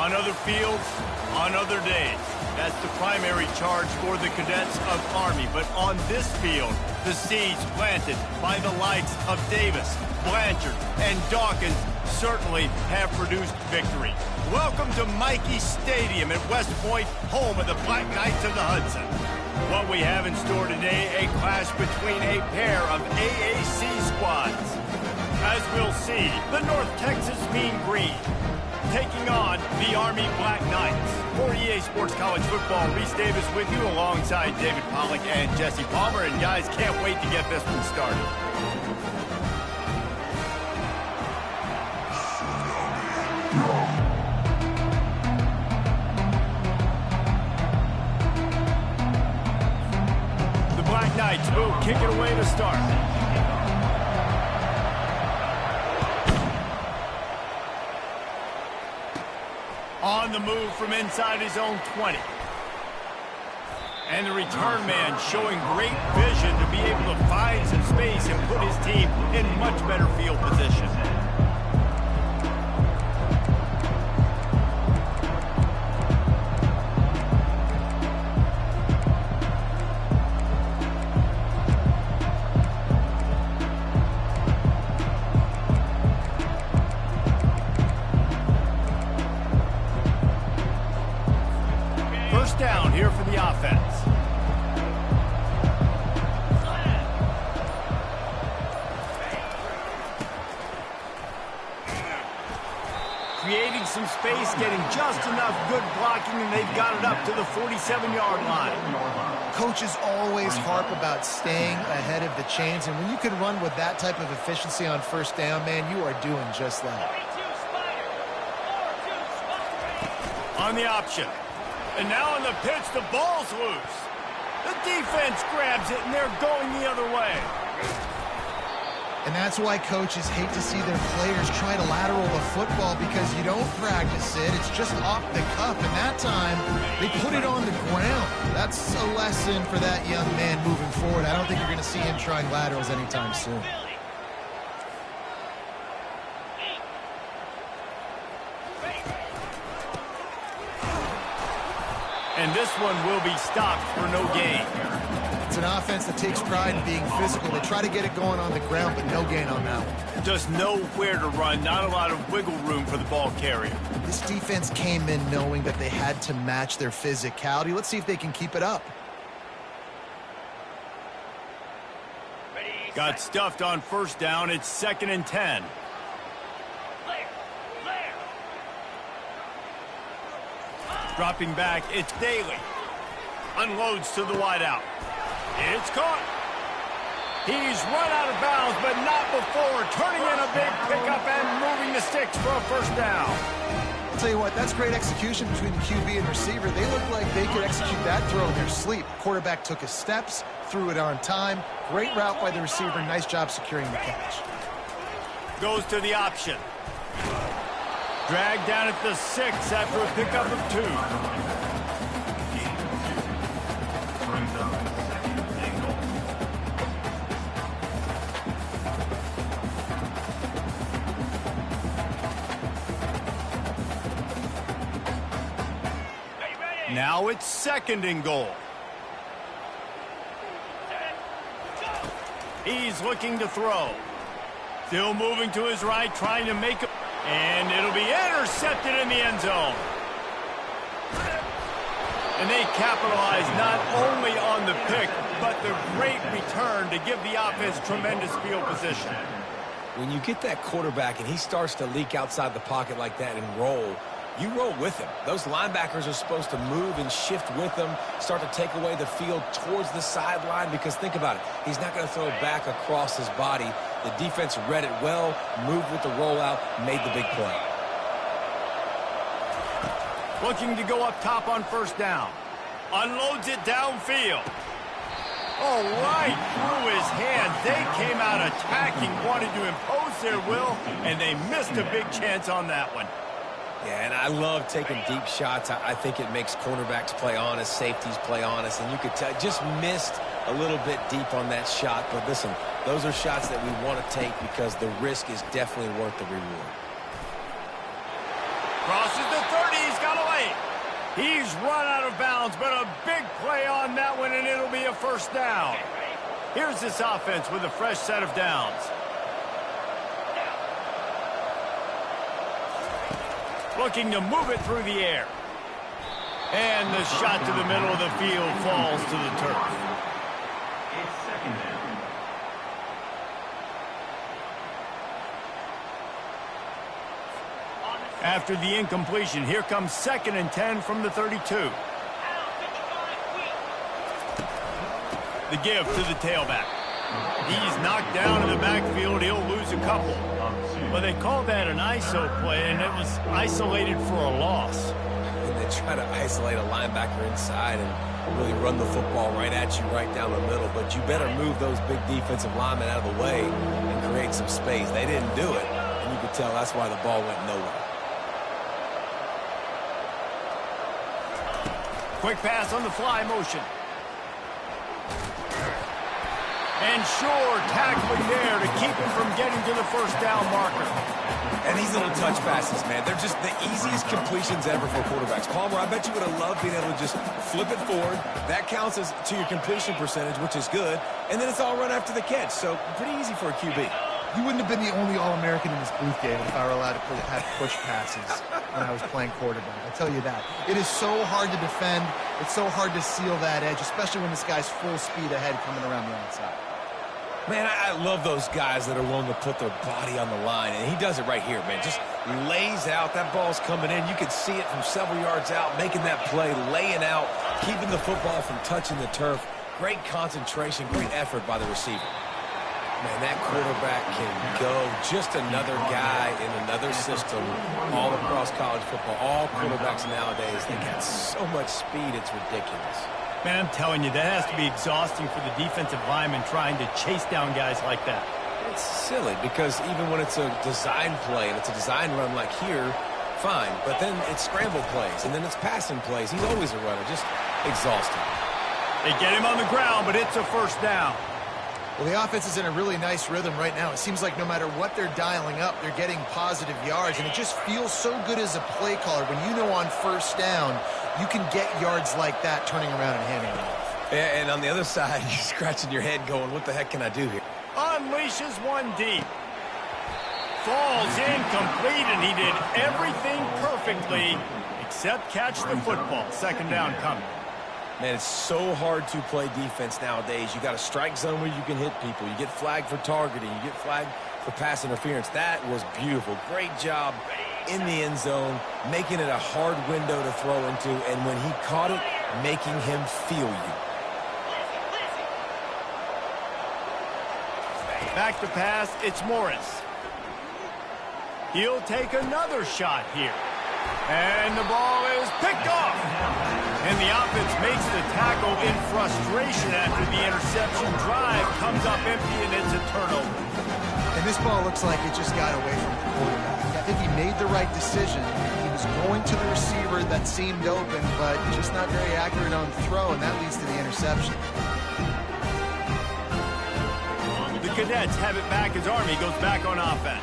On other fields, on other days. That's the primary charge for the cadets of Army. But on this field, the seeds planted by the likes of Davis, Blanchard, and Dawkins certainly have produced victory. Welcome to Michie Stadium at West Point, home of the Black Knights of the Hudson. What we have in store today, a clash between a pair of AAC squads. As we'll see, the North Texas Mean Green taking on the Army Black Knights. For EA Sports College Football, Reese Davis with you alongside David Pollack and Jesse Palmer. And guys, can't wait to get this one started. The Black Knights will kick it away to start. On the move from inside his own 20. And the return man showing great vision to be able to find some space and put his team in much better field position. Down here for the offense. Creating some space, getting just enough good blocking, and they've got it up to the 47-yard line. Coaches always harp about staying ahead of the chains, and when you can run with that type of efficiency on first down, man, you are doing just that. On the option. And now on the pitch, the ball's loose. The defense grabs it, and they're going the other way. And that's why coaches hate to see their players try to lateral the football, because you don't practice it. It's just off the cuff, and that time they put it on the ground. That's a lesson for that young man moving forward. I don't think you're going to see him trying laterals anytime soon. And this one will be stopped for no gain. It's an offense that takes pride in being physical. They try to get it going on the ground, but no gain on that one. Just nowhere to run, not a lot of wiggle room for the ball carrier. This defense came in knowing that they had to match their physicality. Let's see if they can keep it up. Got stuffed on first down. It's 2nd and 10. Dropping back, it's Daly. Unloads to the wideout. It's caught. He's run out of bounds, but not before turning in a big pickup and moving the sticks for a first down. I'll tell you what, that's great execution between the QB and receiver. They look like they could execute that throw in their sleep. Quarterback took his steps, threw it on time. Great route by the receiver. Nice job securing the catch. Goes to the option. Dragged down at the 6 after a pickup of 2. Now it's 2nd and goal. He's looking to throw. Still moving to his right, trying to make a... And it'll be intercepted in the end zone. And they capitalize not only on the pick, but the great return to give the offense tremendous field position. When you get that quarterback and he starts to leak outside the pocket like that and roll, you roll with him. Those linebackers are supposed to move and shift with him, start to take away the field towards the sideline, because think about it. He's not going to throw back across his body. The defense read it well, moved with the rollout, made the big play. Looking to go up top on first down. Unloads it downfield. Oh, right through his hands. They came out attacking, wanted to impose their will, and they missed a big chance on that one. Yeah, and I love taking deep shots. I think it makes cornerbacks play honest, safeties play honest, and you could tell just missed a little bit deep on that shot. But listen, those are shots that we want to take because the risk is definitely worth the reward. Crosses the 30, he's He's run out of bounds, but a big play on that one, and it'll be a first down. Here's this offense with a fresh set of downs. Looking to move it through the air. And the shot to the middle of the field falls to the turf. It's second down. After the incompletion, here comes 2nd and 10 from the 32. The give to the tailback. He's knocked down in the backfield. He'll lose a couple. Well, they called that an ISO play, and it was isolated for a loss. And they try to isolate a linebacker inside and really run the football right at you, right down the middle. But you better move those big defensive linemen out of the way and create some space. They didn't do it, and you could tell that's why the ball went nowhere. Quick pass on the fly motion. And sure, tackling there to keep him from getting to the first down marker. And these little touch passes, man, they're just the easiest completions ever for quarterbacks. Palmer, I bet you would have loved being able to just flip it forward. That counts as to your completion percentage, which is good. And then it's all run after the catch, so pretty easy for a QB. You wouldn't have been the only All-American in this booth, David, if I were allowed to have push passes when I was playing quarterback. I'll tell you that. It is so hard to defend. It's so hard to seal that edge, especially when this guy's full speed ahead coming around the outside. Man, I love those guys that are willing to put their body on the line, and he does it right here, man. Just lays out. That ball's coming in. You can see it from several yards out, making that play, laying out, keeping the football from touching the turf. Great concentration, great effort by the receiver. Man, that quarterback can go. Just another guy in another system all across college football. All quarterbacks nowadays, they got so much speed, it's ridiculous. Man, I'm telling you, that has to be exhausting for the defensive lineman trying to chase down guys like that. It's silly because even when it's a design play and it's a design run like here, fine. But then it's scramble plays and then it's passing plays. He's always a runner, just exhausting. They get him on the ground, but it's a first down. Well, the offense is in a really nice rhythm right now. It seems like no matter what they're dialing up, they're getting positive yards, and it just feels so good as a play caller when you know on first down you can get yards like that turning around and handing it off. And on the other side, you're scratching your head going, what the heck can I do here? Unleashes one deep. Falls incomplete, and he did everything perfectly except catch the football. Second down coming. Man, it's so hard to play defense nowadays. You got a strike zone where you can hit people. You get flagged for targeting. You get flagged for pass interference. That was beautiful. Great job in the end zone, making it a hard window to throw into, and when he caught it, making him feel you. Back to pass, it's Morris. He'll take another shot here. And the ball is picked off. And the offense makes the tackle in frustration after the interception. Drive comes up empty, and it's a turnover. And this ball looks like it just got away from the quarterback. I think he made the right decision. He was going to the receiver that seemed open, but just not very accurate on the throw, and that leads to the interception. The Cadets have it back as Army goes back on offense.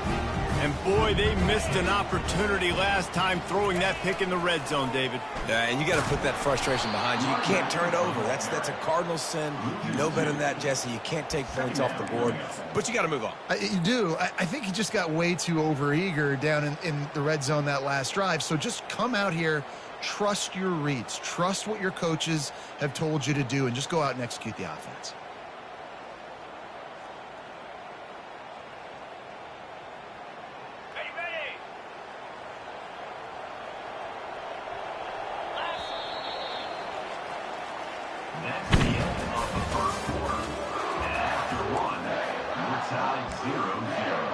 And boy, they missed an opportunity last time throwing that pick in the red zone, David. Yeah, and you got to put that frustration behind you. You can't turn it over. That's a cardinal sin. You know better than that, Jesse. You can't take points off the board, but you got to move on. You do. I think he just got way too overeager down in the red zone that last drive. So just come out here, trust your reads, trust what your coaches have told you to do, and just go out and execute the offense. That's the end of the first quarter. And after one, we're tied 0-0.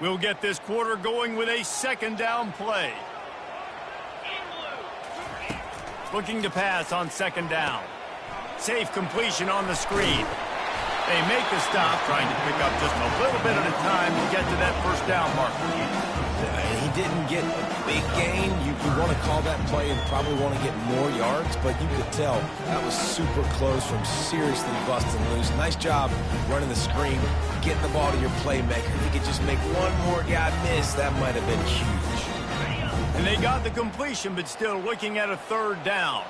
We'll get this quarter going with a second down play. Looking to pass on second down. Safe completion on the screen. They make the stop, trying to pick up just a little bit at a time to get to that first down marker. And he didn't get a big gain. You want to call that play and probably want to get more yards, but you could tell that was super close from seriously busting loose. Nice job running the screen, getting the ball to your playmaker. If you could just make one more guy miss, that might have been huge. And they got the completion, but still looking at a third down.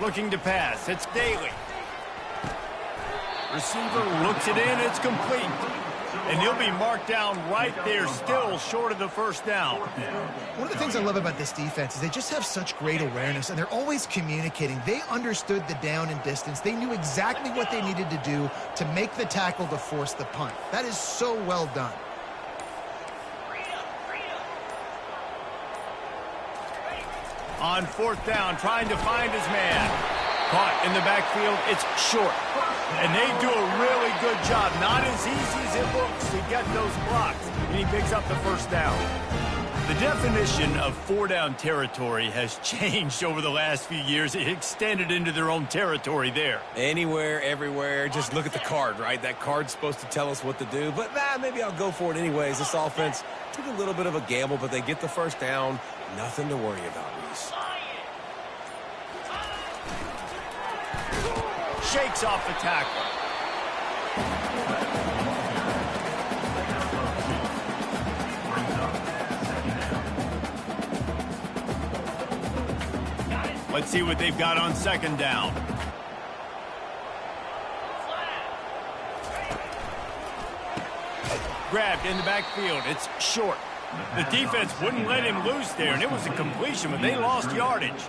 Looking to pass. It's Daly. Receiver looks it in. It's complete. And he'll be marked down right there, still short of the first down. One of the things I love about this defense is they just have such great awareness, and they're always communicating. They understood the down and distance. They knew exactly what they needed to do to make the tackle to force the punt. That is so well done. On fourth down, trying to find his man. Caught in the backfield. It's short. And they do a really good job. Not as easy as it looks to get those blocks. And he picks up the first down. The definition of four-down territory has changed over the last few years. It extended into their own territory there. Anywhere, everywhere, just look at the card, right? That card's supposed to tell us what to do, but maybe I'll go for it anyways. This offense took a little bit of a gamble, but they get the first down. Nothing to worry about, Reese. Shakes off the tackle. Let's see what they've got on second down. Grabbed in the backfield. It's short. The defense wouldn't let him loose there, and it was a completion, but they lost yardage.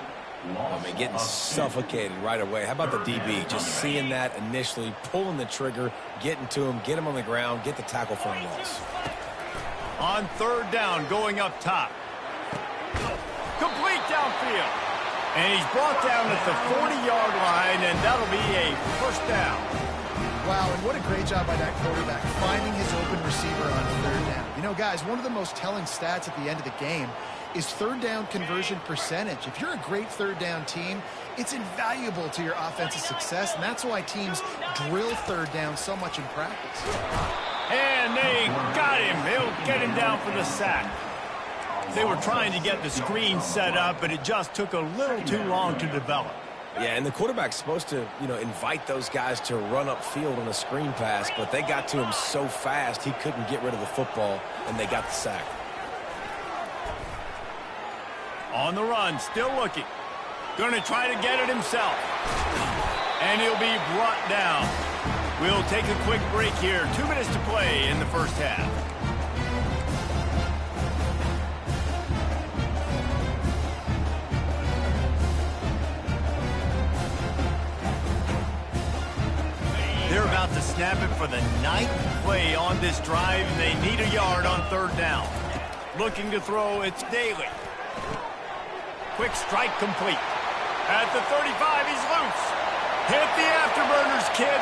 I mean, getting suffocated right away. How about the DB? Just seeing that initially, pulling the trigger, getting to him, get him on the ground, get the tackle for a loss. On third down, going up top. Complete downfield. And he's brought down at the 40-yard line, and that'll be a first down. Wow, and what a great job by that quarterback, finding his open receiver on third down. You know, guys, one of the most telling stats at the end of the game is third down conversion percentage. If you're a great third down team, it's invaluable to your offensive success, and that's why teams drill third down so much in practice. And they got him. They'll get him down for the sack. They were trying to get the screen set up, but it just took a little too long to develop. Yeah, and the quarterback's supposed to, invite those guys to run upfield on a screen pass, but they got to him so fast he couldn't get rid of the football, and they got the sack. On the run, still looking. Going to try to get it himself. And he'll be brought down. We'll take a quick break here. 2 minutes to play in the first half. They're about to snap it for the 9th play on this drive, and they need a yard on third down. Looking to throw, it's Daly. Quick strike complete. At the 35, he's loose. Hit the afterburners, kid.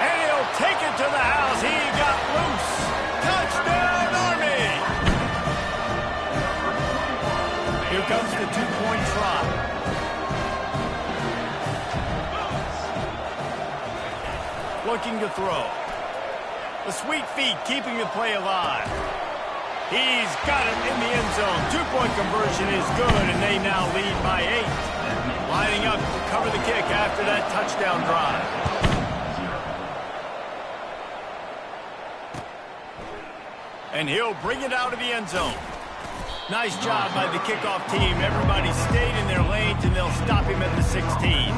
And he'll take it to the house. He got loose. Touchdown, Army! Here comes the two-point try. Looking to throw. The sweet feet keeping the play alive. He's got it in the end zone. Two-point conversion is good, and they now lead by 8. Lining up to cover the kick after that touchdown drive. And he'll bring it out of the end zone. Nice job by the kickoff team. Everybody stayed in their lanes, and they'll stop him at the 16.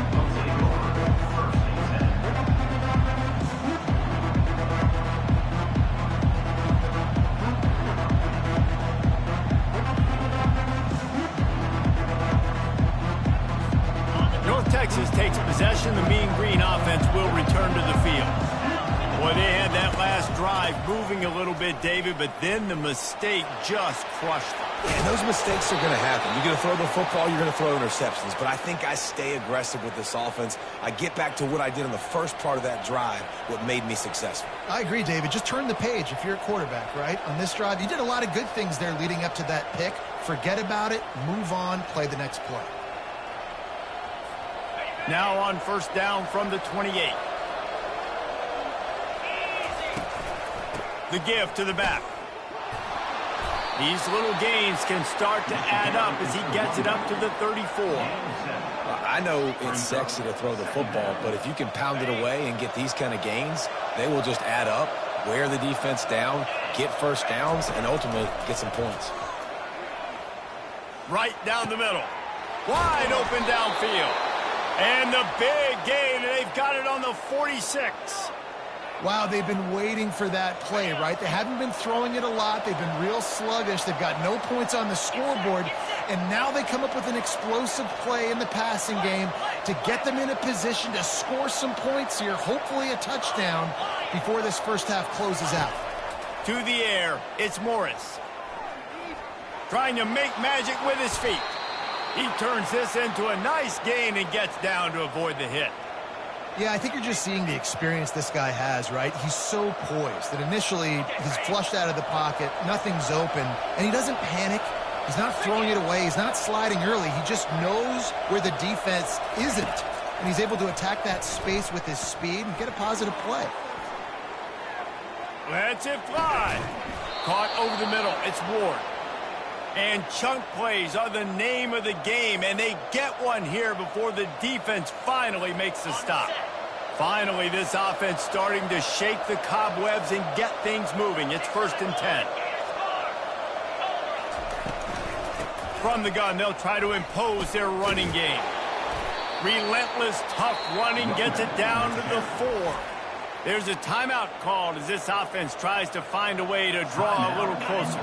Texas takes possession. The Mean Green offense will return to the field. Boy, they had that last drive moving a little bit, David, but then the mistake just crushed them. And those mistakes are going to happen. You're going to throw the football, you're going to throw interceptions. But I think I stay aggressive with this offense. I get back to what I did in the first part of that drive, what made me successful. I agree, David. Just turn the page if you're a quarterback, right? On this drive, you did a lot of good things there leading up to that pick. Forget about it, move on, play the next play. Now on first down from the 28. The give to the back. These little gains can start to add up as he gets it up to the 34. I know it's sexy to throw the football, but if you can pound it away and get these kind of gains, they will just add up, wear the defense down, get first downs, and ultimately get some points. Right down the middle. Wide open downfield. And the big gain, and they've got it on the 46. Wow, they've been waiting for that play, right? They haven't been throwing it a lot. They've been real sluggish. They've got no points on the scoreboard. And now they come up with an explosive play in the passing game to get them in a position to score some points here, hopefully a touchdown, before this first half closes out. To the air, it's Morris. Trying to make magic with his feet. He turns this into a nice gain and gets down to avoid the hit. Yeah, I think you're just seeing the experience this guy has, right? He's so poised that initially he's flushed out of the pocket, nothing's open, and he doesn't panic. He's not throwing it away. He's not sliding early. He just knows where the defense isn't, and he's able to attack that space with his speed and get a positive play. Lets it fly. Caught over the middle. It's Ward. And chunk plays are the name of the game, and they get one here before the defense finally makes the stop. Finally, this offense starting to shake the cobwebs and get things moving. It's 1st and 10. From the gun, they'll try to impose their running game. Relentless, tough running gets it down to the 4. There's a timeout called as this offense tries to find a way to draw a little closer.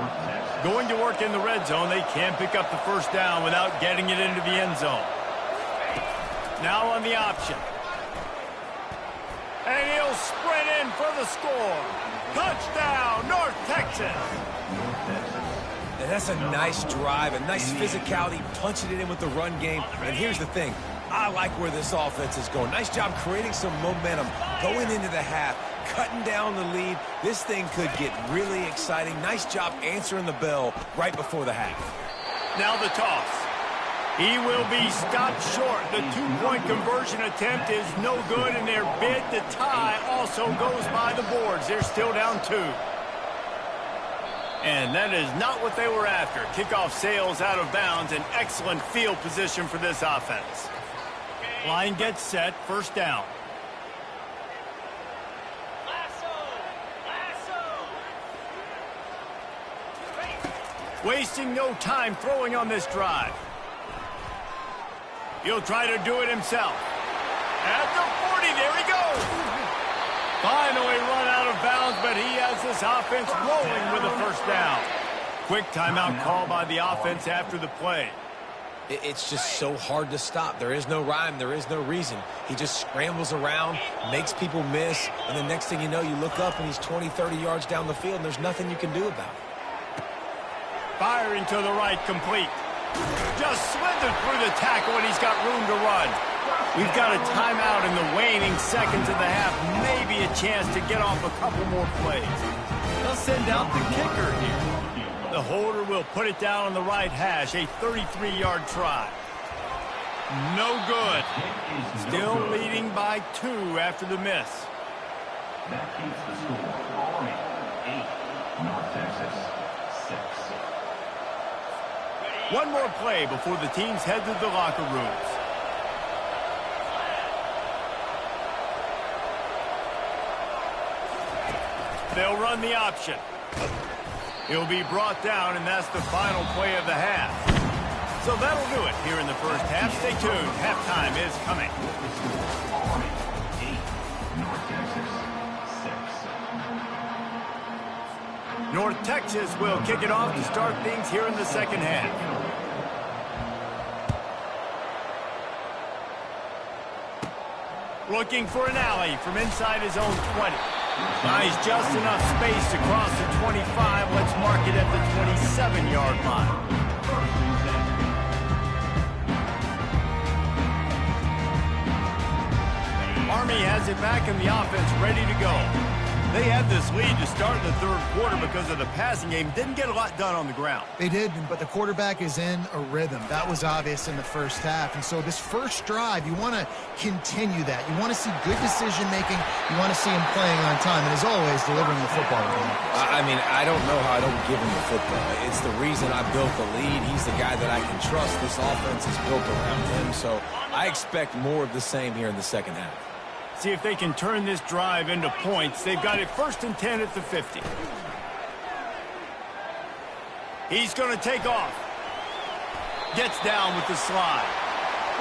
Going to work in the red zone, they can't pick up the first down without getting it into the end zone. Now on the option. And he'll sprint in for the score. Touchdown, North Texas. And that's a nice drive, a nice physicality, punching it in with the run game. And here's the thing. I like where this offense is going. Nice job creating some momentum going into the half, cutting down the lead. This thing could get really exciting. Nice job answering the bell right before the half. Now the toss. He will be stopped short. The two-point conversion attempt is no good, and their bid to tie also goes by the boards. They're still down 2. And that is not what they were after. Kickoff sails out of bounds. An excellent field position for this offense. Line gets set, 1st down. Wasting no time throwing on this drive. He'll try to do it himself. At the 40, there he goes. Finally run out of bounds, but he has this offense rolling with a 1st down. Quick timeout call by the offense after the play. It's just so hard to stop. There is no rhyme. There is no reason. He just scrambles around, makes people miss, and the next thing you know, you look up and he's 20, 30 yards down the field, and there's nothing you can do about it. Firing to the right, complete. Just slithered through the tackle, and he's got room to run. We've got a timeout in the waning seconds of the half. Maybe a chance to get off a couple more plays. They'll send out the kicker here. The holder will put it down on the right hash, a 33-yard try. No good. Still leading by 2 after the miss. That keeps the score. Army 8, North Texas 6. One more play before the teams head to the locker rooms. They'll run the option. He'll be brought down, and that's the final play of the half. So that'll do it here in the first half. Stay tuned. Halftime is coming. Army 8, North Texas 6. North Texas will kick it off to start things here in the second half. Looking for an alley from inside his own 20. Nice, just enough space to cross the 25. Let's mark it at the 27-yard line. Army has it back in the offense, ready to go. They had this lead to start the third quarter because of the passing game. Didn't get a lot done on the ground. They did, but the quarterback is in a rhythm. That was obvious in the first half. And so this first drive, you want to continue that. You want to see good decision-making. You want to see him playing on time. And as always, delivering the football. I mean, I don't know how I don't give him the football. It's the reason I built the lead. He's the guy that I can trust. This offense is built around him. So I expect more of the same here in the second half. See if they can turn this drive into points. They've got it 1st and 10 at the 50. He's going to take off. Gets down with the slide.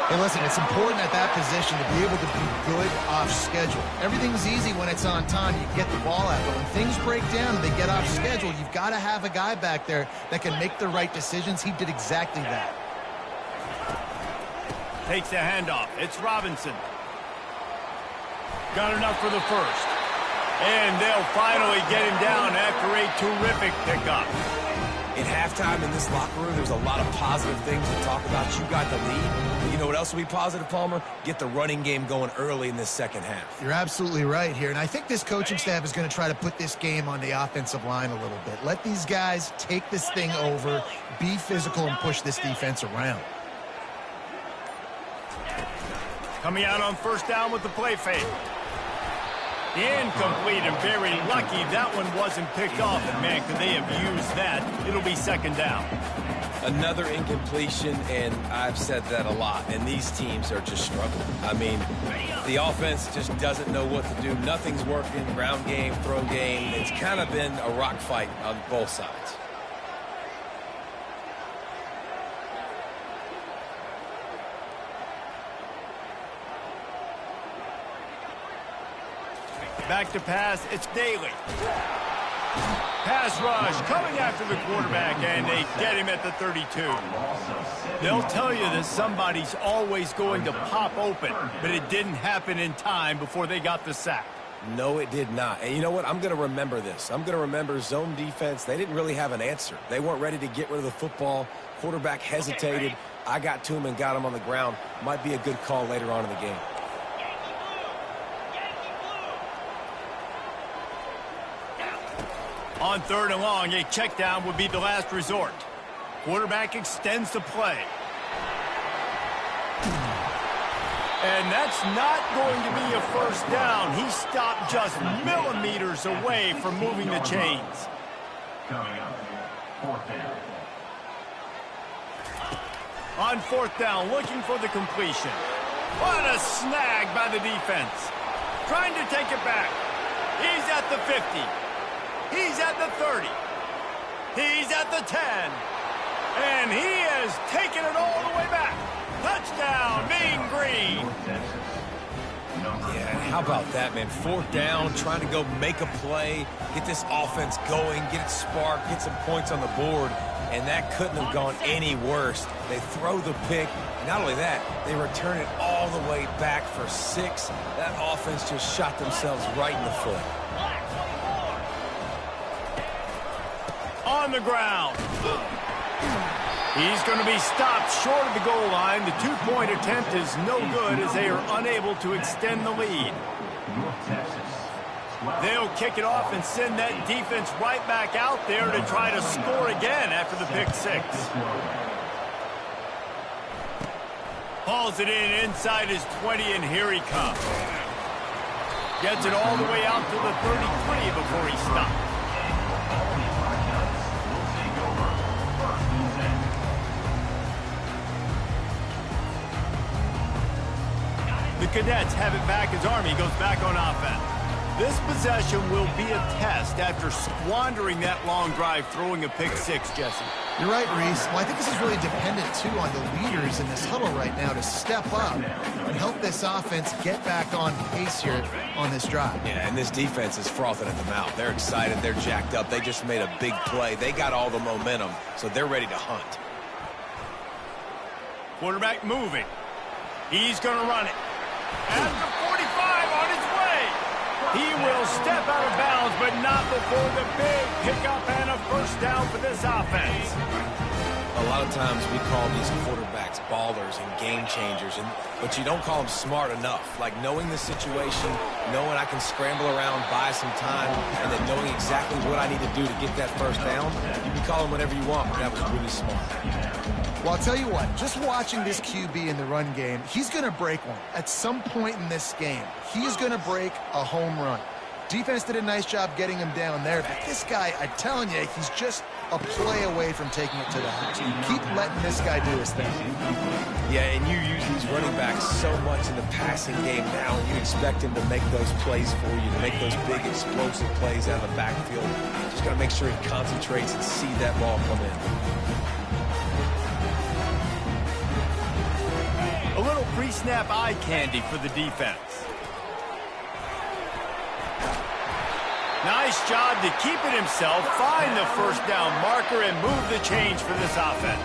Hey, listen, it's important at that position to be able to be good off schedule. Everything's easy when it's on time. You get the ball out. But when things break down and they get off schedule, you've got to have a guy back there that can make the right decisions. He did exactly that. Takes the handoff. It's Robinson. Got enough for the first. And they'll finally get him down after a terrific pickup. At halftime in this locker room, there's a lot of positive things to talk about. You got the lead. But you know what else will be positive, Palmer? Get the running game going early in this second half. You're absolutely right here. And I think this coaching staff is going to try to put this game on the offensive line a little bit. Let these guys take this thing over, be physical, and push this defense around. Coming out on first down with the play fake. Incomplete, and very lucky that one wasn't picked off. And man, could they have used that? It'll be second down. Another incompletion, and I've said that a lot, and these teams are just struggling. I mean, the offense just doesn't know what to do. Nothing's working. Ground game, throw game. It's kind of been a rock fight on both sides. Back to pass, it's Daly. Pass rush coming after the quarterback, and they get him at the 32. They'll tell you that somebody's always going to pop open, but it didn't happen in time before they got the sack. No, it did not. And you know what? I'm going to remember this. I'm going to remember zone defense. They didn't really have an answer. They weren't ready to get rid of the football. Quarterback hesitated. I got to him and got him on the ground. Might be a good call later on in the game. On 3rd and long, a check down would be the last resort. Quarterback extends the play. And that's not going to be a first down. He stopped just millimeters away from moving the chains. Coming up, 4th down. On 4th down, looking for the completion. What a snag by the defense. Trying to take it back. He's at the 50. He's at the 30. He's at the 10. And he has taken it all the way back. Touchdown, Mean Green. Yeah, how about that, man? 4th down, trying to go make a play, get this offense going, get it sparked, get some points on the board, and that couldn't have gone any worse. They throw the pick. Not only that, they return it all the way back for 6. That offense just shot themselves right in the foot. On the ground. He's going to be stopped short of the goal line. The 2-point attempt is no good as they are unable to extend the lead. They'll kick it off and send that defense right back out there to try to score again after the pick 6. Hauls it in inside his 20, and here he comes. Gets it all the way out to the 33 before he stops. The Cadets have it back as Army goes back on offense. This possession will be a test after squandering that long drive, throwing a pick 6, Jesse. You're right, Reese. Well, I think this is really dependent, too, on the leaders in this huddle right now to step up and help this offense get back on pace here on this drive. Yeah, and this defense is frothing at the mouth. They're excited. They're jacked up. They just made a big play. They got all the momentum, so they're ready to hunt. Quarterback moving. He's going to run it. At the 45 on his way. He will step out of bounds, but not before the big pickup and a first down for this offense. A lot of times we call these quarterbacks ballers and game changers, but you don't call them smart enough. Like knowing the situation, knowing I can scramble around, buy some time, and then knowing exactly what I need to do to get that first down. You can call them whatever you want, but that was really smart. Well, I'll tell you what, just watching this QB in the run game, he's going to break one. At some point in this game, he's going to break a home run. Defense did a nice job getting him down there, but this guy, I'm telling you, he's just a play away from taking it to the house. Keep letting this guy do his thing. Yeah, and you use these running backs so much in the passing game now, and you expect him to make those plays for you, to make those big explosive plays out of the backfield. Just got to make sure he concentrates and see that ball come in. A little pre-snap eye candy for the defense. Nice job to keep it himself, find the first down marker, and move the change for this offense.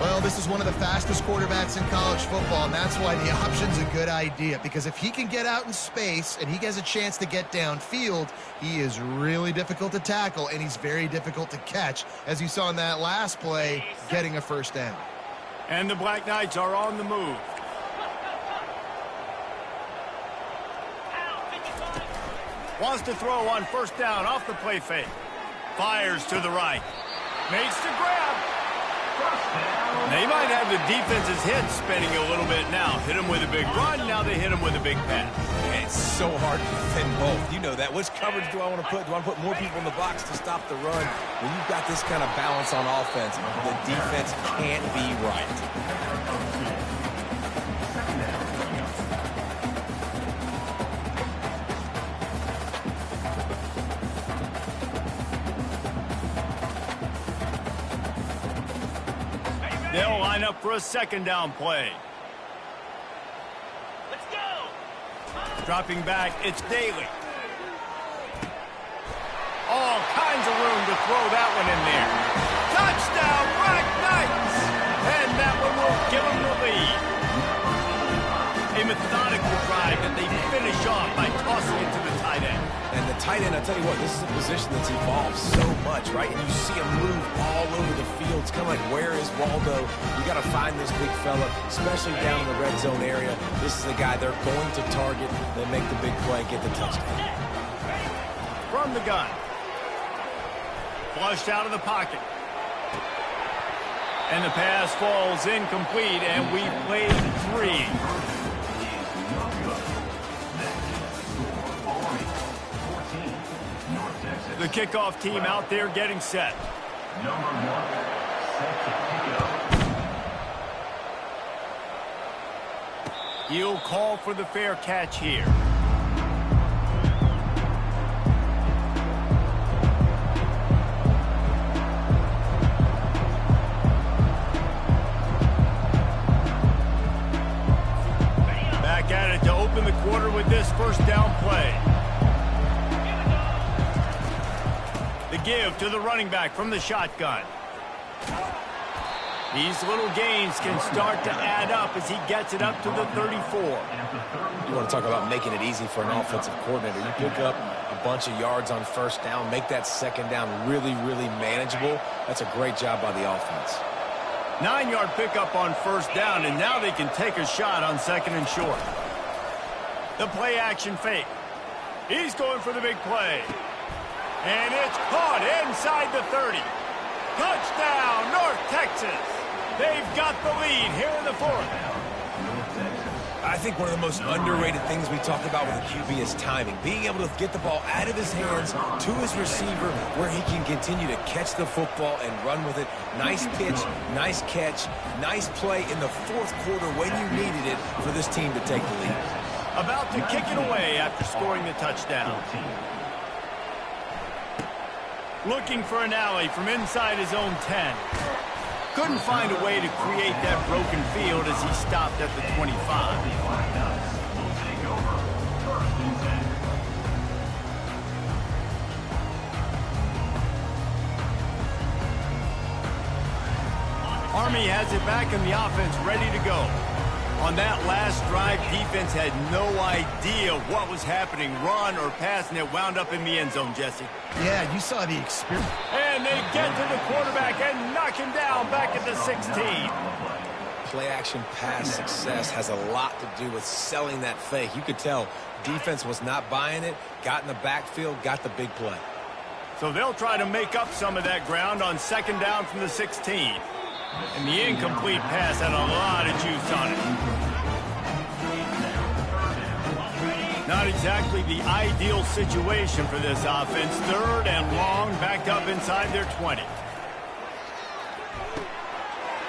Well, this is one of the fastest quarterbacks in college football, and that's why the option's a good idea, because if he can get out in space and he has a chance to get downfield, he is really difficult to tackle, and he's very difficult to catch, as you saw in that last play, getting a first down. And the Black Knights are on the move. Wants to throw on first down off the play fake. Fires to the right. Makes the grab. They might have the defense's head spinning a little bit now. Hit him with a big run, now they hit him with a big pass. And it's so hard to defend both. You know that. Which coverage do I want to put? Do I want to put more people in the box to stop the run? When you've got this kind of balance on offense, the defense can't be right. They'll line up for a second down play. Let's go. Dropping back, it's Daly. All kinds of room to throw that one in there. Touchdown, Black Knights! And that one will give them the lead. A methodical drive that they finish off by tossing it to the tight end. And the tight end, I tell you what, this is a position that's evolved so much, right? And you see him move all over the field. It's kind of like, where is Waldo? You got to find this big fella, especially down in the red zone area. This is the guy they're going to target. They make the big play, get the touchdown. From the gun. Flushed out of the pocket. And the pass falls incomplete, and we played 3. The kickoff team out there getting set. Number 1, set to kick off. He'll call for the fair catch here. Back at it to open the quarter with this first down play. The give to the running back from the shotgun. These little gains can start to add up as he gets it up to the 34. You want to talk about making it easy for an offensive coordinator. You pick up a bunch of yards on first down, make that second down really, really manageable. That's a great job by the offense. 9-yard pickup on first down, and now they can take a shot on second and short. The play action fake. He's going for the big play. And it's caught inside the 30. Touchdown, North Texas. They've got the lead here in the fourth. I think one of the most underrated things we talk about with a QB is timing. Being able to get the ball out of his hands to his receiver where he can continue to catch the football and run with it. Nice pitch, nice catch, nice play in the fourth quarter when you needed it for this team to take the lead. About to kick it away after scoring the touchdown. Looking for an alley from inside his own 10. Couldn't find a way to create that broken field as he stopped at the 25. Army has it back in the offense, ready to go. On that last drive, defense had no idea what was happening, run or pass, and it wound up in the end zone, Jesse. Yeah, you saw the experience. And they get to the quarterback and knock him down back at the 16. Play-action pass success has a lot to do with selling that fake. You could tell defense was not buying it, got in the backfield, got the big play. So they'll try to make up some of that ground on second down from the 16. And the incomplete pass had a lot of juice on it. Not exactly the ideal situation for this offense. Third and long, backed up inside their 20.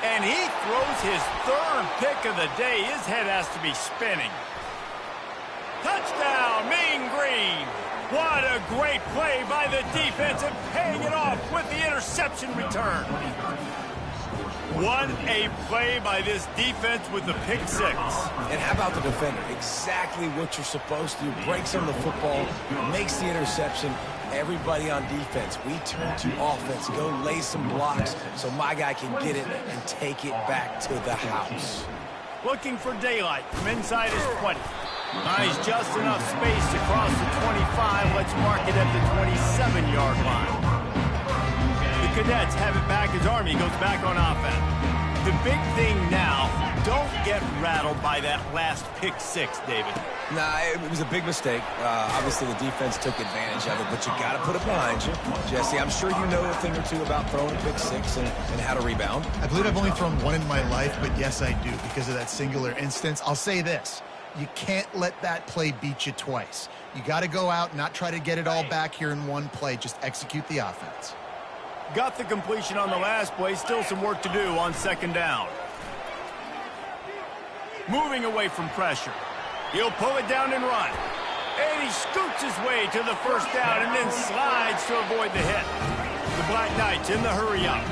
And he throws his third pick of the day. His head has to be spinning. Touchdown, Mean Green. What a great play by the defense and paying it off with the interception return. What a play by this defense with the pick six. And how about the defender? Exactly what you're supposed to do. Breaks on the football, makes the interception. Everybody on defense, we turn to offense. Go lay some blocks so my guy can get it and take it back to the house. Looking for daylight from inside his 20. Nice, just enough space to cross the 25. Let's mark it at the 27-yard line. The Cadets have it back as Army goes back on offense. The big thing now, don't get rattled by that last pick six, David. Nah, it was a big mistake. Obviously, the defense took advantage of it, but you got to put it behind you. Jesse, I'm sure you know a thing or two about throwing a pick six and how to rebound. I believe I've only thrown one in my life, but yes, I do because of that singular instance. I'll say this. You can't let that play beat you twice. You got to go out and not try to get it all back here in one play. Just execute the offense. Got the completion on the last play. Still some work to do on second down. Moving away from pressure. He'll pull it down and run. And he scoots his way to the first down and then slides to avoid the hit. The Black Knights in the hurry up.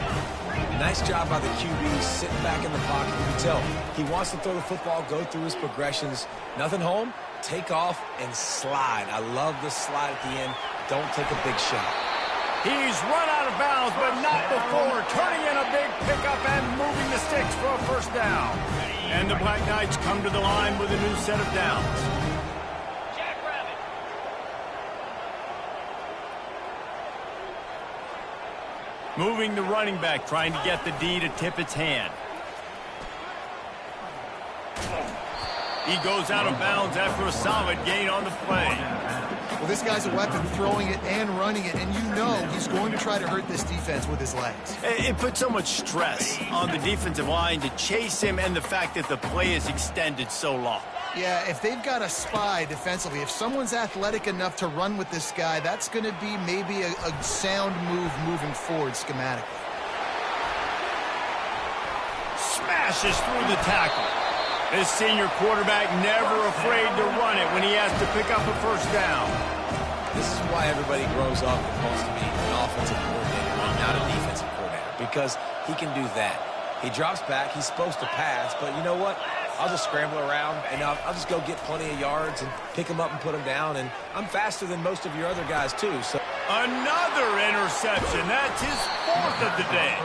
Nice job by the QB, sitting back in the pocket. You can tell he wants to throw the football, go through his progressions. Nothing home, take off and slide. I love the slide at the end. Don't take a big shot. He's run out of bounds, but not before turning in a big pickup and moving the sticks for a first down. And the Black Knights come to the line with a new set of downs. Moving the running back, trying to get the D to tip its hand. He goes out of bounds after a solid gain on the play. Well, this guy's a weapon, throwing it and running it, and you know he's going to try to hurt this defense with his legs. It puts so much stress on the defensive line to chase him and the fact that the play is extended so long. Yeah, if they've got a spy defensively, if someone's athletic enough to run with this guy, that's going to be maybe a sound move moving forward schematically. Smashes through the tackle. This senior quarterback never afraid to run it when he has to pick up a first down. This is why everybody grows up and wants to be an offensive coordinator and not a defensive coordinator, because he can do that. He drops back, he's supposed to pass, but you know what? I'll just scramble around, and I'll just go get plenty of yards and pick them up and put them down, and I'm faster than most of your other guys, too. So another interception. That's his fourth of the day.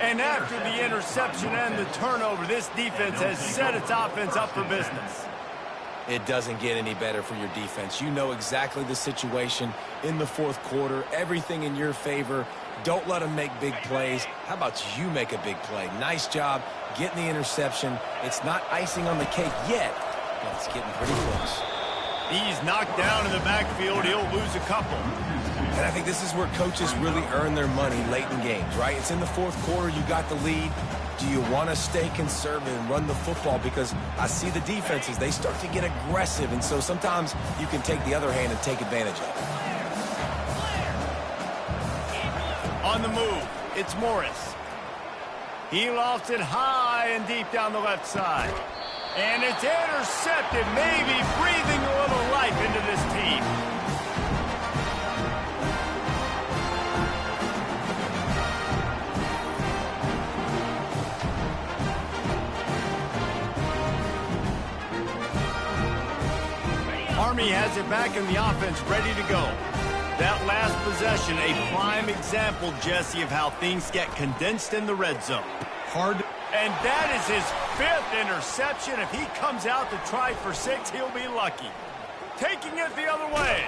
And after the interception and the turnover, this defense has set its offense up for business. It doesn't get any better for your defense. You know exactly the situation in the fourth quarter, everything in your favor. Don't let them make big plays. How about you make a big play? Nice job getting the interception. It's not icing on the cake yet, but it's getting pretty close. He's knocked down in the backfield. He'll lose a couple. And I think this is where coaches really earn their money late in games, right? It's in the fourth quarter. You got the lead. Do you want to stay conservative and run the football? Because I see the defenses, they start to get aggressive, and so sometimes you can take the other hand and take advantage of it. On the move, it's Morris. He lofts it high and deep down the left side. And it's intercepted, maybe breathing a little life into this team. Army has it back in the offense, ready to go. That last possession, a prime example, Jesse, of how things get condensed in the red zone. Hard. And that is his fifth interception. If he comes out to try for 6, he'll be lucky. Taking it the other way.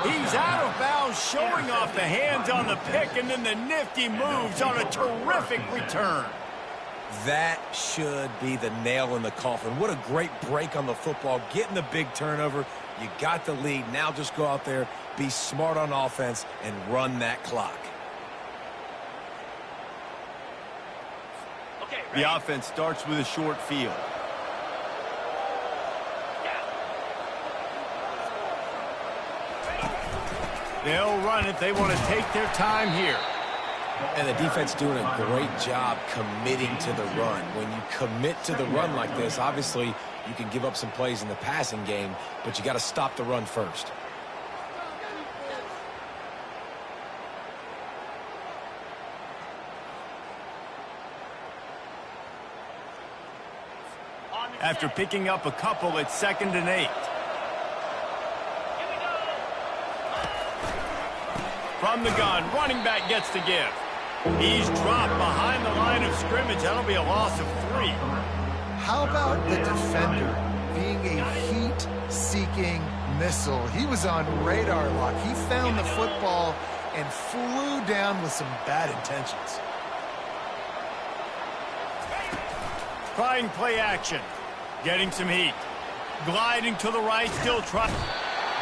He's out of bounds, showing off the hands on the pick, and then the nifty moves on a terrific return. That should be the nail in the coffin. What a great break on the football, getting the big turnover. You got the lead. Now just go out there, be smart on offense, and run that clock. Okay, The offense starts with a short field. They'll run it. They want to take their time here. And the defense doing a great job committing to the run. When you commit to the run like this, obviously you can give up some plays in the passing game, but you got to stop the run first. After picking up a couple, it's 2nd and 8. From the gun, running back gets to give. He's dropped behind the line of scrimmage. That'll be a loss of 3. How about the defender being a heat-seeking missile? He was on radar lock. He found the football and flew down with some bad intentions. Trying play action. Getting some heat. Gliding to the right, still trying.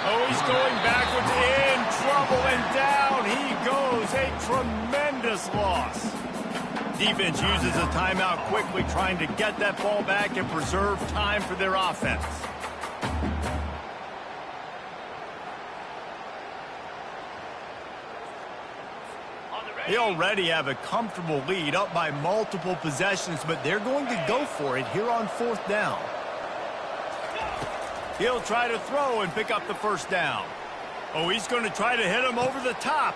Oh, he's going backwards, in trouble, and down he goes. A tremendous loss. Defense uses a timeout quickly, trying to get that ball back and preserve time for their offense. They already have a comfortable lead, up by multiple possessions, but they're going to go for it here on 4th down. He'll try to throw and pick up the 1st down. Oh, he's going to try to hit him over the top.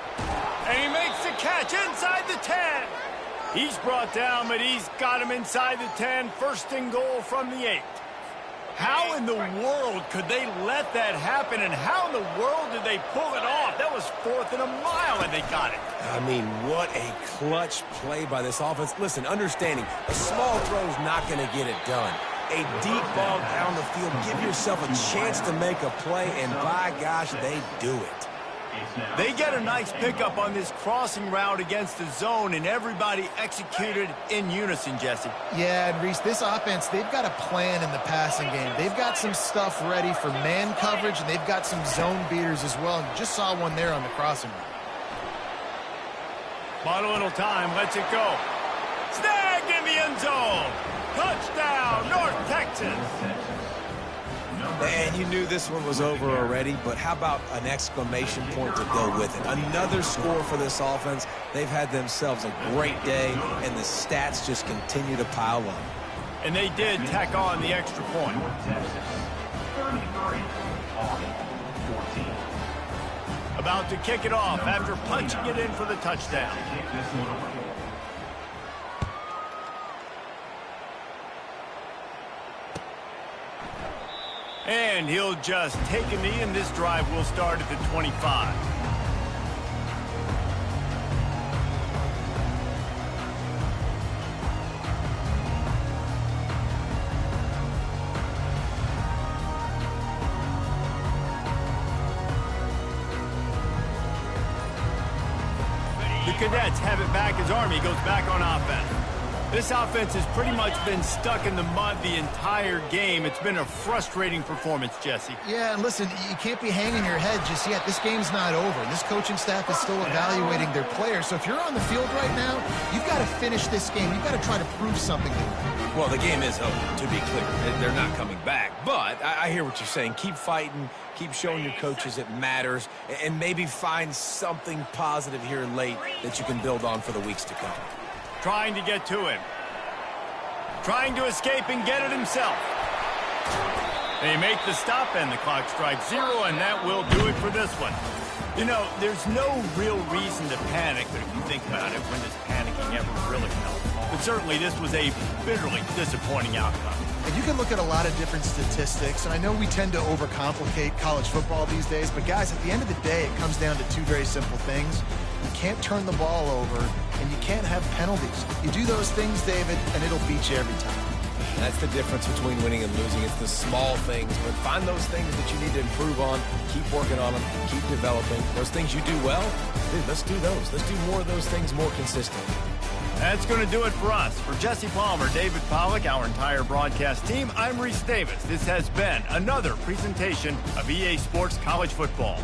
And he makes the catch inside the 10. He's brought down, but he's got him inside the 10. 1st and goal from the 8. How in the world could they let that happen, and how in the world did they pull it off? That was 4th and a mile, and they got it. I mean, what a clutch play by this offense. Listen, understanding, a small throw's not going to get it done. A deep ball down the field, give yourself a chance to make a play, and by gosh, they do it. They get a nice pickup on this crossing route against the zone, and everybody executed in unison, Jesse. Yeah, and Reese, this offense, they've got a plan in the passing game. They've got some stuff ready for man coverage, and they've got some zone beaters as well. And just saw one there on the crossing route. Bought a little time, lets it go. Snagged in the end zone. Touchdown, North Texas. And you knew this one was over already, but how about an exclamation point to go with it? Another score for this offense. They've had themselves a great day, and the stats just continue to pile up. And they did tack on the extra point. About to kick it off after punching it in for the touchdown. And he'll just take a knee, and this drive will start at the 25. The Cadets have it back as Army goes back on offense. This offense has pretty much been stuck in the mud the entire game. It's been a frustrating performance, Jesse. Yeah, and listen, you can't be hanging your head just yet. This game's not over. This coaching staff is still evaluating their players. So if you're on the field right now, you've got to finish this game. You've got to try to prove something to them. Well, the game is over, to be clear. They're not coming back. But I hear what you're saying. Keep fighting. Keep showing your coaches it matters. And maybe find something positive here late that you can build on for the weeks to come. Trying to get to him. Trying to escape and get it himself. They make the stop, and the clock strikes 0, and that will do it for this one. You know, there's no real reason to panic, but if you think about it, when does panicking ever really help? But certainly this was a bitterly disappointing outcome. And you can look at a lot of different statistics, and I know we tend to overcomplicate college football these days, but guys, at the end of the day, it comes down to two very simple things. You can't turn the ball over, and you can't have penalties. You do those things, David, and it'll beat you every time. That's the difference between winning and losing. It's the small things, but find those things that you need to improve on, keep working on them, keep developing. Those things you do well, dude, let's do those. Let's do more of those things more consistently. That's going to do it for us. For Jesse Palmer, David Pollack, our entire broadcast team, I'm Reese Davis. This has been another presentation of EA Sports College Football.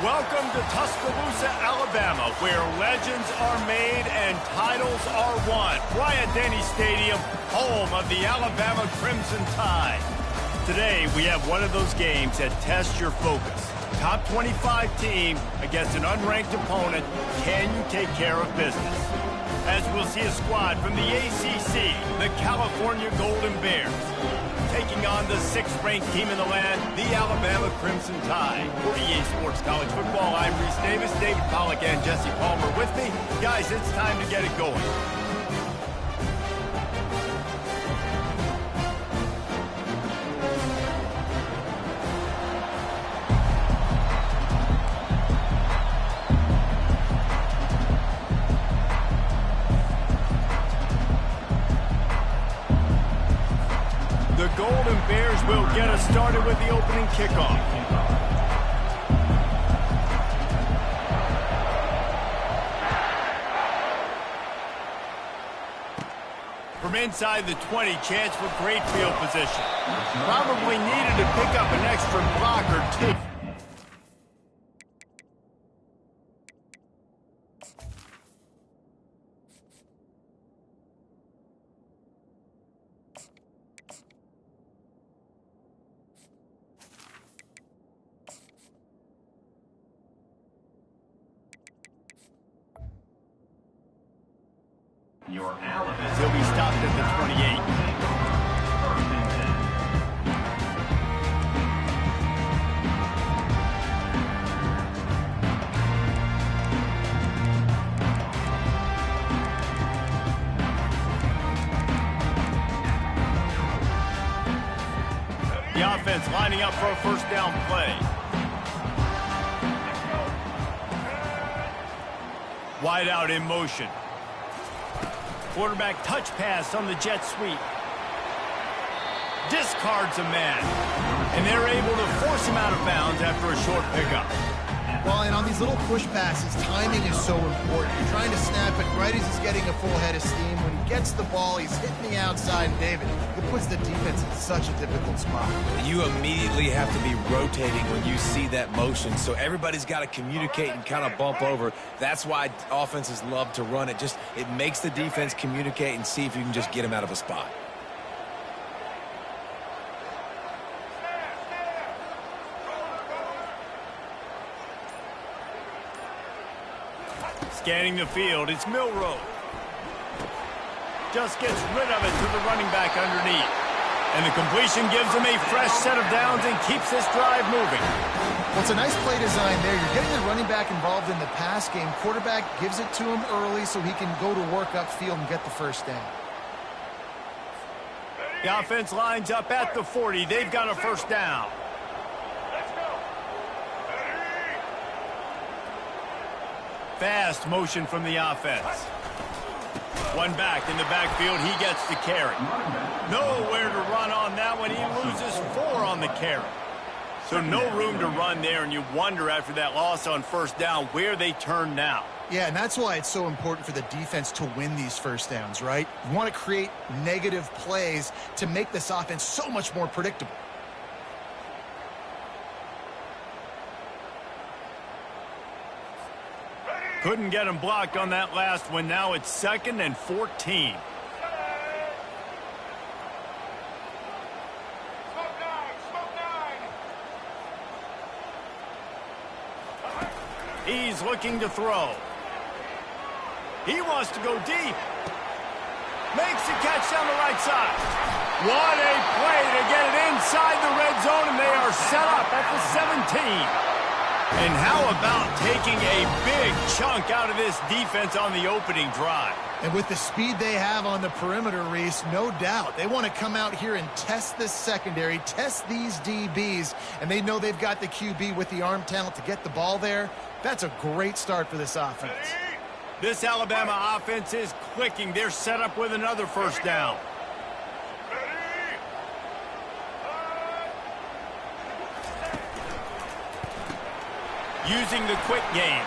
Welcome to Tuscaloosa, Alabama, where legends are made and titles are won. Bryant-Denny Stadium, home of the Alabama Crimson Tide. Today, we have one of those games that tests your focus. Top 25 team against an unranked opponent. Can you take care of business? As we'll see a squad from the ACC, the California Golden Bears, taking on the 6th-ranked team in the land, the Alabama Crimson Tide. For EA Sports College Football, I'm Reese Davis, David Pollack, and Jesse Palmer with me. Guys, it's time to get it going. The Golden Bears will get us started with the opening kickoff. From inside the 20, chance for great field position. Probably needed to pick up an extra block or two. Your Alabama. He'll be stopped at the 28. The offense lining up for a first down play. Wide out in motion. Quarterback touch pass on the jet sweep. Discards a man. And they're able to force him out of bounds after a short pickup. Well, and on these little push passes, timing is so important. You're trying to snap it right as he's getting a full head of steam. When he gets the ball, he's hitting the outside. And David, it puts the defense in such a difficult spot. You immediately have to be rotating when you see that motion, so everybody's got to communicate and kind of bump over. That's why offenses love to run it. It makes the defense communicate and see if you can just get him out of a spot. Scanning the field, it's Milroe. Just gets rid of it to the running back underneath. And the completion gives him a fresh set of downs and keeps this drive moving. Well, it's a nice play design there. You're getting the running back involved in the pass game. Quarterback gives it to him early so he can go to work upfield and get the first down. The offense lines up at the 40. They've got a first down. Fast motion from the offense. One back in the backfield. He gets the carry. Nowhere to run on that one. He loses 4 on the carry. So no room to run there, and you wonder after that loss on first down where they turn now. Yeah, and that's why it's so important for the defense to win these first downs, right? You want to create negative plays to make this offense so much more predictable. Couldn't get him blocked on that last one. Now it's 2nd and 14. He's looking to throw. He wants to go deep. Makes the catch down the right side. What a play to get it inside the red zone, and they are set up at the 17. And how about taking a big chunk out of this defense on the opening drive? And with the speed they have on the perimeter, Reese, no doubt, they want to come out here and test this secondary, test these DBs, and they know they've got the QB with the arm talent to get the ball there. That's a great start for this offense. This Alabama offense is clicking. They're set up with another first down. Using the quick game.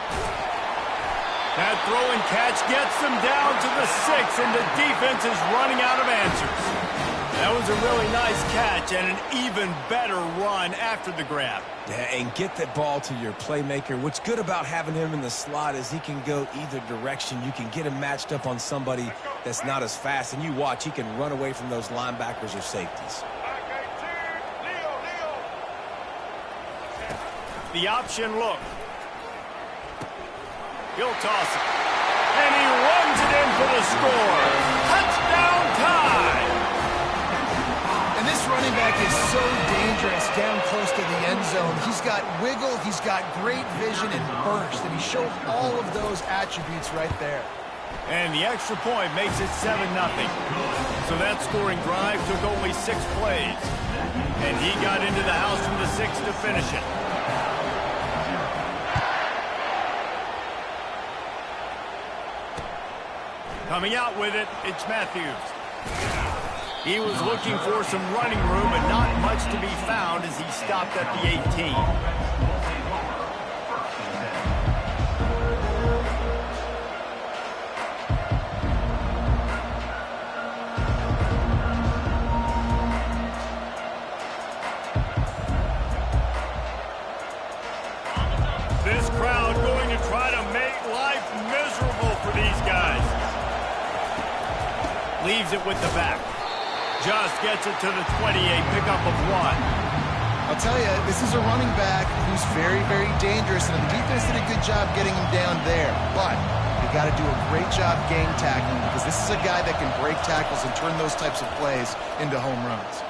That throw and catch gets them down to the 6, and the defense is running out of answers. That was a really nice catch and an even better run after the grab. Yeah, and get that ball to your playmaker. What's good about having him in the slot is he can go either direction. You can get him matched up on somebody that's not as fast, and you watch, he can run away from those linebackers or safeties. The option look. He'll toss it. And he runs it in for the score. Touchdown time! And this running back is so dangerous down close to the end zone. He's got wiggle, he's got great vision and burst, and he showed all of those attributes right there. And the extra point makes it 7-0. So that scoring drive took only 6 plays. And he got into the house from the 6 to finish it. Coming out with it, it's Matthews. He was looking for some running room, but not much to be found as he stopped at the 18. This crowd going to try to make life miserable for these guys. Leaves it with the back. Just gets it to the 28, pickup of 1. I'll tell you, this is a running back who's very, very dangerous, and the defense did a good job getting him down there. But you got to do a great job game tackling, because this is a guy that can break tackles and turn those types of plays into home runs.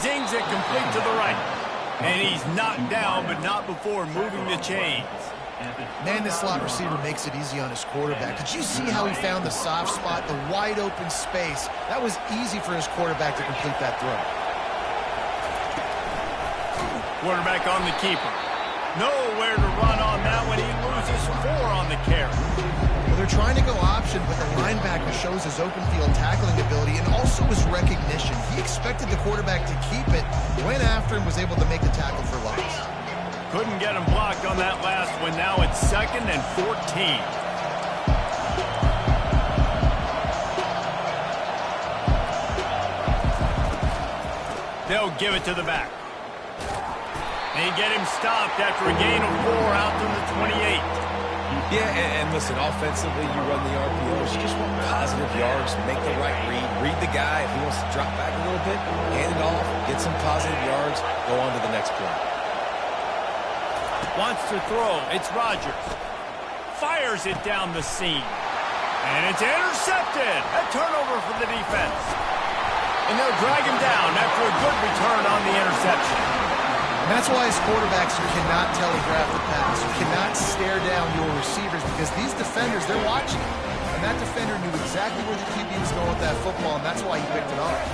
Zings it complete to the right. And he's knocked down, but not before moving the chains. Man, this slot receiver makes it easy on his quarterback. Did you see how he found the soft spot, the wide open space? That was easy for his quarterback to complete that throw. Quarterback on the keeper. Nowhere to run on that one. He loses 4 on the carry. Well, they're trying to go option, but the linebacker shows his open field tackling ability and also his recognition. He expected the quarterback to keep it, went after him, was able to make the tackle for loss. Couldn't get him blocked on that last one. Now it's 2nd and 14. They'll give it to the back. They get him stopped after a gain of 4 out to the 28. Yeah, and listen, offensively, you run the RPOs. You just want positive yards, make the right read the guy. If he wants to drop back a little bit, hand it off, get some positive yards, go on to the next play. Wants to throw. It's Rodgers. Fires it down the seam. And it's intercepted. A turnover for the defense. And they'll drag him down after a good return on the interception. And that's why as quarterbacks, you cannot telegraph the pass. You cannot stare down your receivers because these defenders, they're watching. And that defender knew exactly where the QB was going with that football, and that's why he picked it off.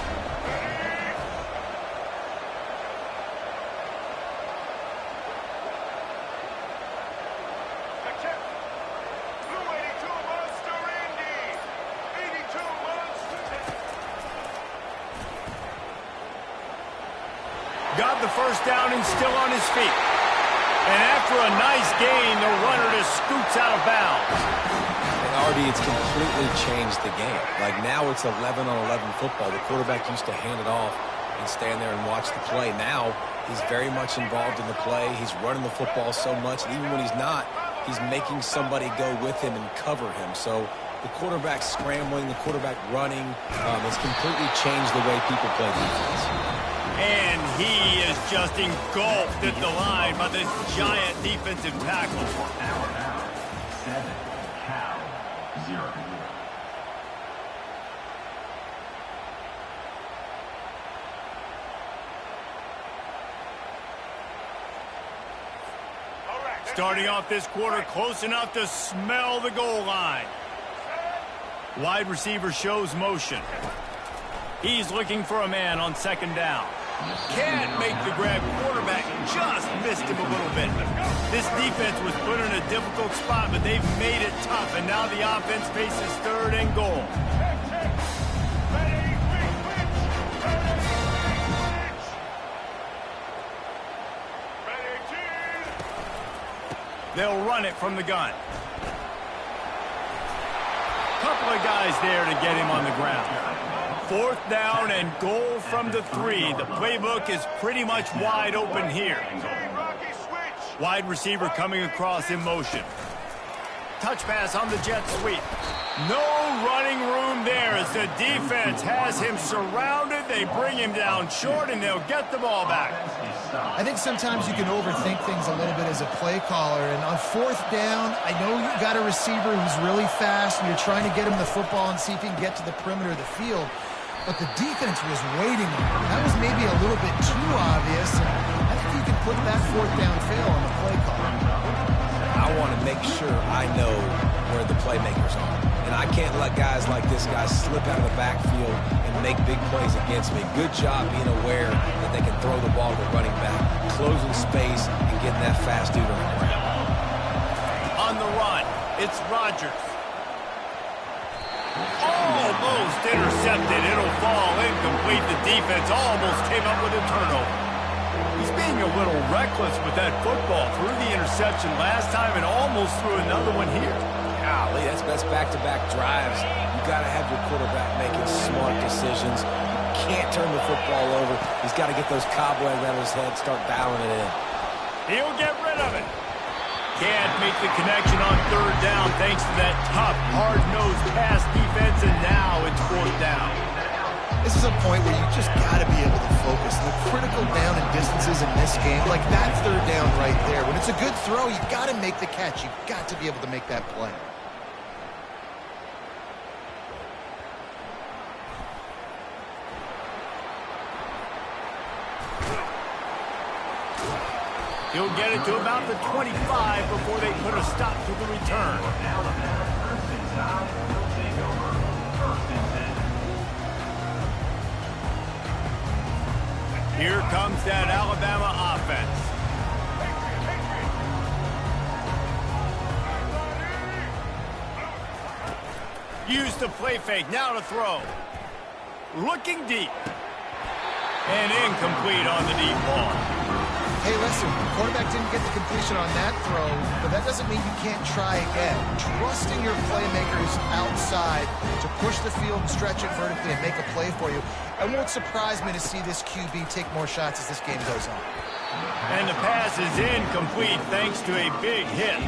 Got the first down and still on his feet. And after a nice gain, the runner just scoots out of bounds. And Artie, it's completely changed the game. Like now it's 11-on-11 football. The quarterback used to hand it off and stand there and watch the play. Now he's very much involved in the play. He's running the football so much, and even when he's not, he's making somebody go with him and cover him. So the quarterback scrambling, the quarterback running has completely changed the way people play defense. And he is just engulfed at the line by this giant defensive tackle. 7, Cal 0. Starting off this quarter close enough to smell the goal line. Wide receiver shows motion. He's looking for a man on 2nd down. Can't make the grab. Quarterback just missed him a little bit. This defense was put in a difficult spot, but they've made it tough, and now the offense faces 3rd and goal. They'll run it from the gun. Couple of guys there to get him on the ground. 4th down and goal from the 3. The playbook is pretty much wide open here. Wide receiver coming across in motion. Touch pass on the jet sweep. No running room there as the defense has him surrounded. They bring him down short, and they'll get the ball back. I think sometimes you can overthink things a little bit as a play caller. And on 4th down, I know you got a receiver who's really fast, and you're trying to get him the football and see if he can get to the perimeter of the field. But the defense was waiting on him. That was maybe a little bit too obvious. And I think you can put that 4th down fail on the play caller. I want to make sure I know where the playmakers are. And I can't let guys like this guy slip out of the backfield and make big plays against me. Good job being aware that they can throw the ball to the running back, closing space, and getting that fast dude on the ground. On the run, it's Rodgers. Almost intercepted. It'll fall incomplete. The defense almost came up with a turnover. He's being a little reckless with that football. Threw the interception last time and almost threw another one here. Golly, that's back-to-back drives. You got to have your quarterback making smart decisions. You can't turn the football over. He's got to get those cobwebs out of his head, start dialing it in. He'll get rid of it. Can't make the connection on 3rd down thanks to that tough, hard-nosed pass defense, and now it's 4th down. This is a point where you just got to be able to focus. The critical down and distances in this game, like that 3rd down right there. When it's a good throw, you got to make the catch. You've got to be able to make that play. He'll get it to about the 25 before they put a stop to the return. Here comes that Alabama offense. Used the play fake, now to throw. Looking deep. And incomplete on the deep ball. Hey, listen, the quarterback didn't get the completion on that throw, but that doesn't mean you can't try again. Trusting your playmakers outside to push the field and stretch it vertically and make a play for you. It won't surprise me to see this QB take more shots as this game goes on. And the pass is incomplete thanks to a big hit.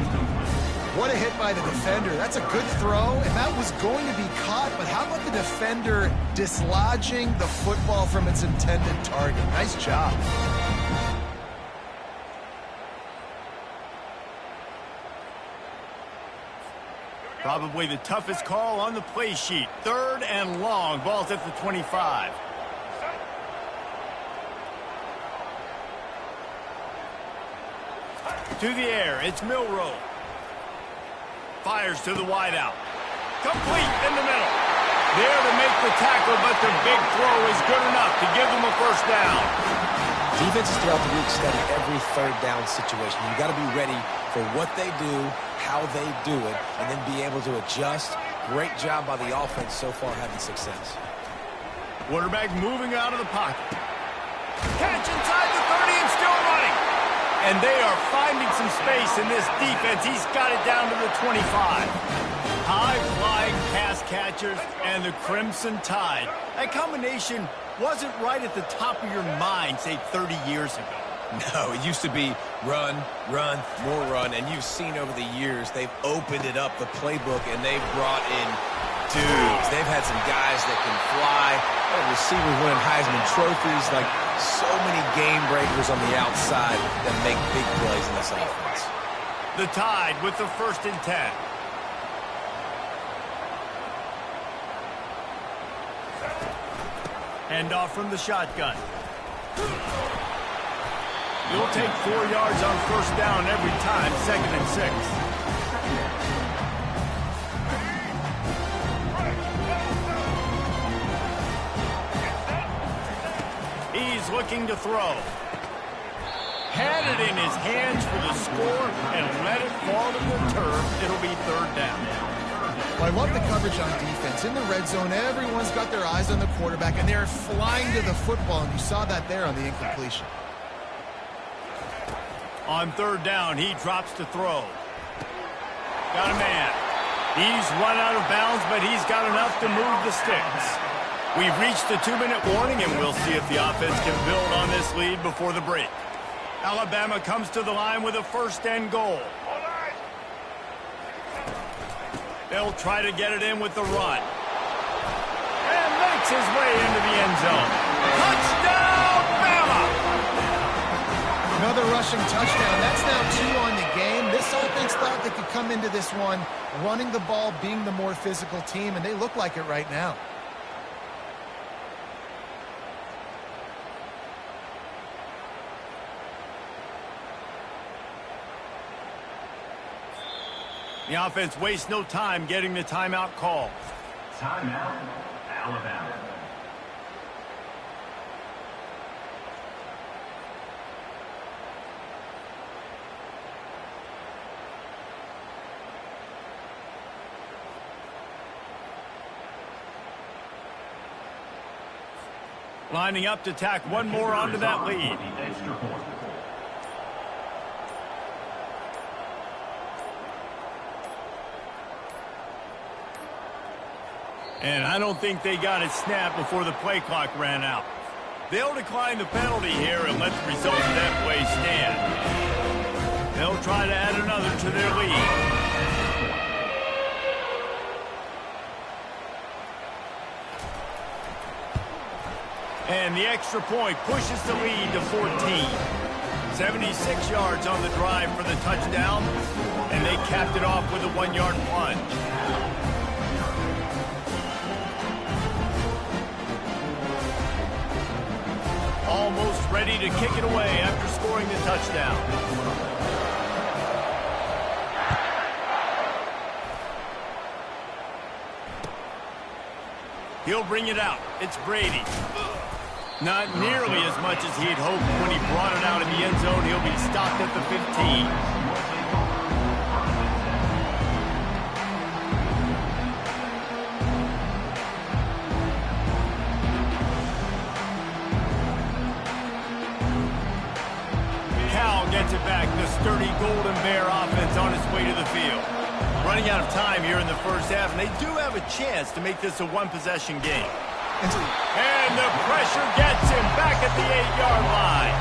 What a hit by the defender. That's a good throw, and that was going to be caught, but how about the defender dislodging the football from its intended target? Nice job. Probably the toughest call on the play sheet. 3rd and long. Ball's at the 25. To the air. It's Milroe. Fires to the wideout. Complete in the middle. There to make the tackle, but the big throw is good enough to give them a 1st down. Defenses throughout the league study every 3rd down situation. You got to be ready for what they do, how they do it, and then be able to adjust. Great job by the offense so far having success. Quarterback moving out of the pocket. Catch inside the 30 and still running. And they are finding some space in this defense. He's got it down to the 25. High-flying pass catchers and the Crimson Tide. That combination wasn't right at the top of your mind, say, 30 years ago. No, it used to be run, run, more run, and you've seen over the years they've opened it up, the playbook, and they've brought in dudes. They've had some guys that can fly, receivers winning Heisman trophies, like so many game breakers on the outside that make big plays in this offense. The Tide with the 1st and 10. Hand off from the shotgun. You'll take 4 yards on 1st down every time, 2nd and 6. He's looking to throw. Had it in his hands for the score and let it fall to the turf. It'll be 3rd down. Well, I love the coverage on defense. In the red zone, everyone's got their eyes on the quarterback, and they're flying to the football, and you saw that there on the incompletion. On 3rd down, he drops to throw. Got a man. He's run out of bounds, but he's got enough to move the sticks. We've reached the 2-minute warning, and we'll see if the offense can build on this lead before the break. Alabama comes to the line with a 1st and goal. They'll try to get it in with the run. And makes his way into the end zone. Touchdown, Bama! Another rushing touchdown. That's now 2 on the game. This offense thought they could come into this one running the ball, being the more physical team, and they look like it right now. The offense wastes no time getting the timeout call. Timeout, Alabama. Lining up to tack one more onto that lead. The extra point. And I don't think they got it snapped before the play clock ran out. They'll decline the penalty here and let the result of that play stand. They'll try to add another to their lead. And the extra point pushes the lead to 14. 76 yards on the drive for the touchdown, and they capped it off with a 1-yard plunge. Almost ready to kick it away after scoring the touchdown. He'll bring it out. It's Brady. Not nearly as much as he'd hoped when he brought it out in the end zone. He'll be stopped at the 15. Gets it back. The sturdy Golden Bear offense on its way to the field. Running out of time here in the first half, and they do have a chance to make this a one-possession game. And the pressure gets him back at the 8-yard line.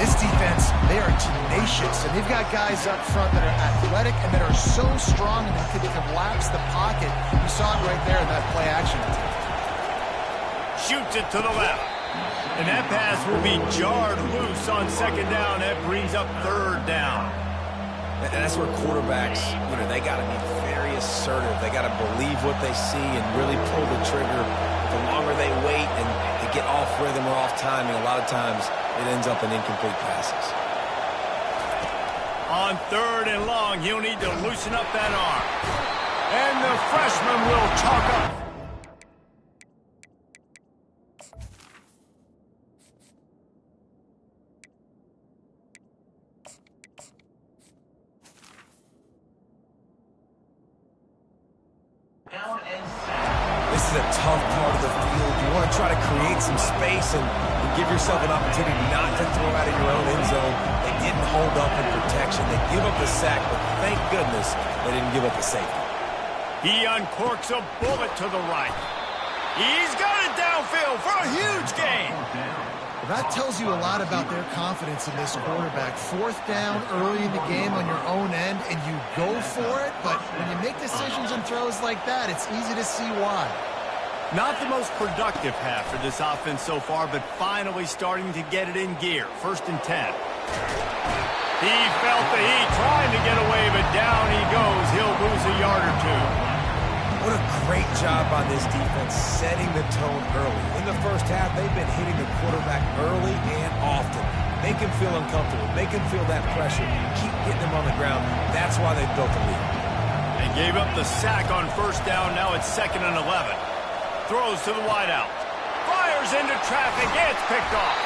This defense, they are tenacious, and they've got guys up front that are athletic and that are so strong and they can collapse the pocket. You saw it right there in that play-action attempt. Shoots it to the left. And that pass will be jarred loose on 2nd down. That brings up 3rd down. And that's where quarterbacks, they got to be very assertive. They got to believe what they see and really pull the trigger. The longer they wait and they get off rhythm or off timing, a lot of times it ends up in incomplete passes. On 3rd and long, he'll need to loosen up that arm. And the freshman will chalk up. This is a tough part of the field. You want to try to create some space and give yourself an opportunity not to throw out of your own end zone. They didn't hold up in protection. They give up the sack, but thank goodness they didn't give up the safety. He uncorks a bullet to the right. He's got it downfield for a huge gain. Well, that tells you a lot about their confidence in this quarterback. 4th down early in the game on your own end, and you go for it, but when you make decisions and throws like that, it's easy to see why. Not the most productive half for this offense so far, but finally starting to get it in gear. 1st and 10. He felt the heat trying to get away, but down he goes. He'll lose a yard or 2. What a great job on this defense setting the tone early. In the first half, they've been hitting the quarterback early and often. Make him feel uncomfortable. Make him feel that pressure. Keep getting him on the ground. That's why they built the lead. They gave up the sack on 1st down. Now it's 2nd and 11. Throws to the wideout. Fires into traffic. It's picked off.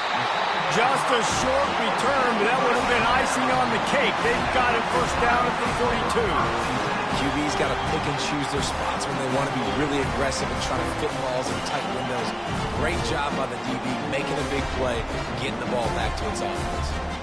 Just a short return, but that would have been icing on the cake. They've got it 1st down at the 42. QB's got to pick and choose their spots when they want to be really aggressive and try to fit balls in tight windows. Great job by the DB, making a big play, getting the ball back to its offense.